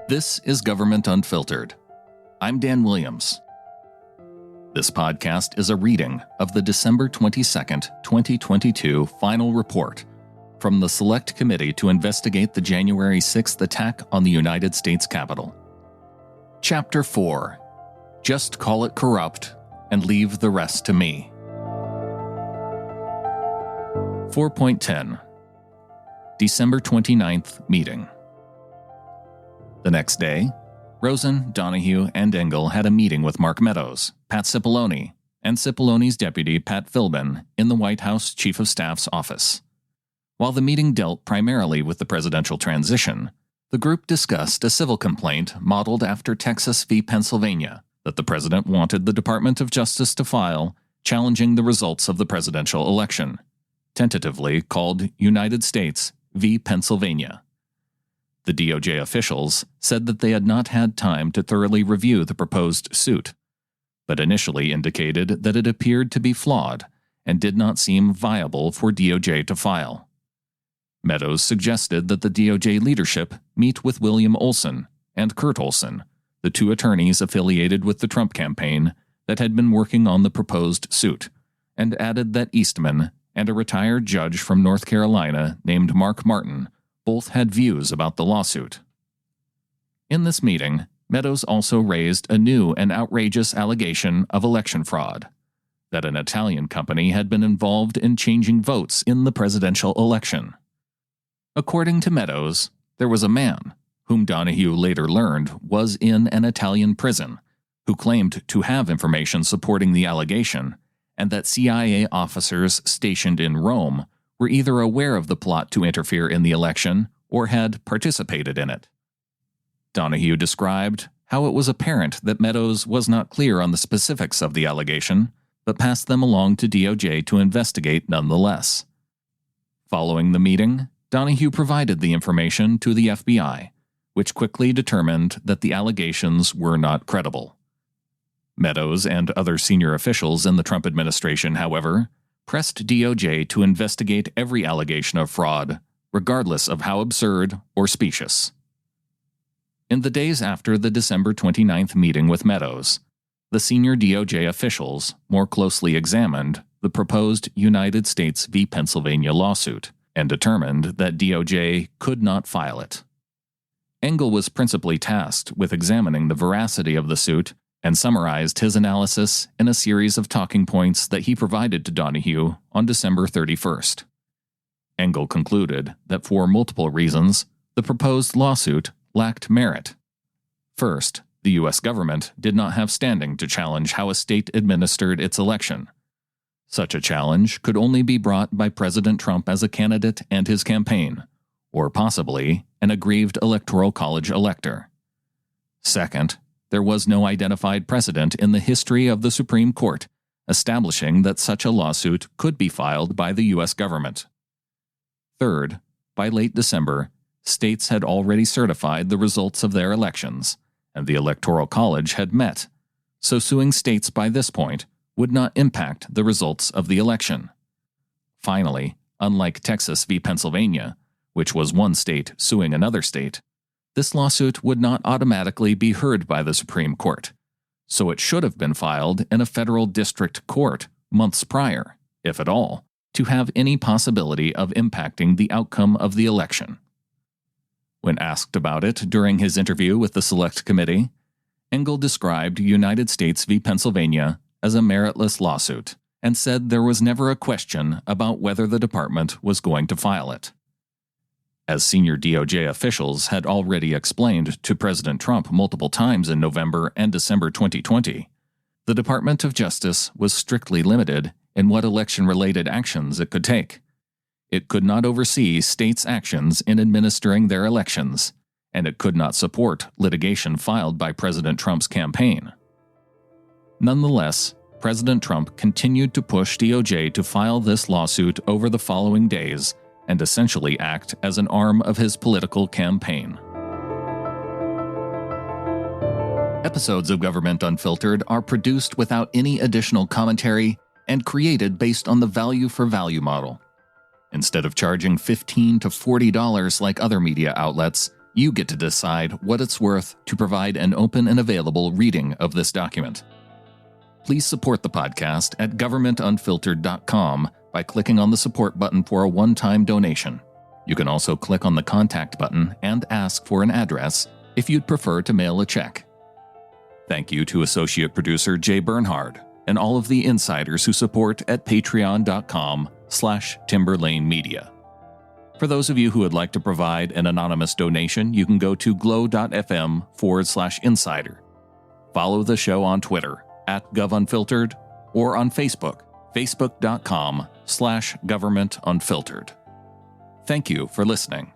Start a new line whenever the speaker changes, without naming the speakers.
This is Government Unfiltered. I'm Dan Williams. This podcast is a reading of the December 22nd, 2022 final report from the Select Committee to investigate the January 6th attack on the United States Capitol. Chapter 4. Just call it corrupt and leave the rest to me. 4.10. December 29th meeting. The next day, Rosen, Donahue, and Engel had a meeting with Mark Meadows, Pat Cipollone, and Cipolloni's deputy, Pat Philbin, in the White House Chief of Staff's office. While the meeting dealt primarily with the presidential transition, the group discussed a civil complaint modeled after Texas v. Pennsylvania that the president wanted the Department of Justice to file, challenging the results of the presidential election, tentatively called United States v. Pennsylvania. The DOJ officials said that they had not had time to thoroughly review the proposed suit, but initially indicated that it appeared to be flawed and did not seem viable for DOJ to file. Meadows suggested that the DOJ leadership meet with William Olson and Kurt Olson, the two attorneys affiliated with the Trump campaign that had been working on the proposed suit, and added that Eastman and a retired judge from North Carolina named Mark Martin both had views about the lawsuit. In this meeting, Meadows also raised a new and outrageous allegation of election fraud, that an Italian company had been involved in changing votes in the presidential election. According to Meadows, there was a man, whom Donahue later learned was in an Italian prison, who claimed to have information supporting the allegation, and that CIA officers stationed in Rome were either aware of the plot to interfere in the election or had participated in it. Donahue described how it was apparent that Meadows was not clear on the specifics of the allegation, but passed them along to DOJ to investigate nonetheless. Following the meeting, Donahue provided the information to the FBI, which quickly determined that the allegations were not credible. Meadows and other senior officials in the Trump administration, however, pressed DOJ to investigate every allegation of fraud, regardless of how absurd or specious. In the days after the December 29th meeting with Meadows, the senior DOJ officials more closely examined the proposed United States v. Pennsylvania lawsuit and determined that DOJ could not file it. Engel was principally tasked with examining the veracity of the suit and summarized his analysis in a series of talking points that he provided to Donahue on December 31st. Engel concluded that for multiple reasons, the proposed lawsuit lacked merit. First, the U.S. government did not have standing to challenge how a state administered its election. Such a challenge could only be brought by President Trump as a candidate and his campaign, or possibly an aggrieved Electoral College elector. Second, there was no identified precedent in the history of the Supreme Court establishing that such a lawsuit could be filed by the U.S. government. Third, by late December, states had already certified the results of their elections, and the Electoral College had met, so suing states by this point would not impact the results of the election. Finally, unlike Texas v. Pennsylvania, which was one state suing another state, this lawsuit would not automatically be heard by the Supreme Court, so it should have been filed in a federal district court months prior, if at all, to have any possibility of impacting the outcome of the election. When asked about it during his interview with the Select Committee, Engel described United States v. Pennsylvania as a meritless lawsuit and said there was never a question about whether the department was going to file it. As senior DOJ officials had already explained to President Trump multiple times in November and December 2020, the Department of Justice was strictly limited in what election-related actions it could take. It could not oversee states' actions in administering their elections, and it could not support litigation filed by President Trump's campaign. Nonetheless, President Trump continued to push DOJ to file this lawsuit over the following days and essentially act as an arm of his political campaign. Episodes of Government Unfiltered are produced without any additional commentary and created based on the value-for-value model. Instead of charging $15 to $40 like other media outlets, You get to decide what it's worth to provide an open and available reading of this document. Please support the podcast at governmentunfiltered.com by clicking on the support button for a one-time donation. You can also click on the contact button and ask for an address if you'd prefer to mail a check. Thank you to associate producer Jay Bernhard and all of the insiders who support at patreon.com/timberlanemedia. For those of you who would like to provide an anonymous donation, you can go to glow.fm/insider. Follow the show on Twitter @govunfiltered or on Facebook, facebook.com/governmentunfiltered. Thank you for listening.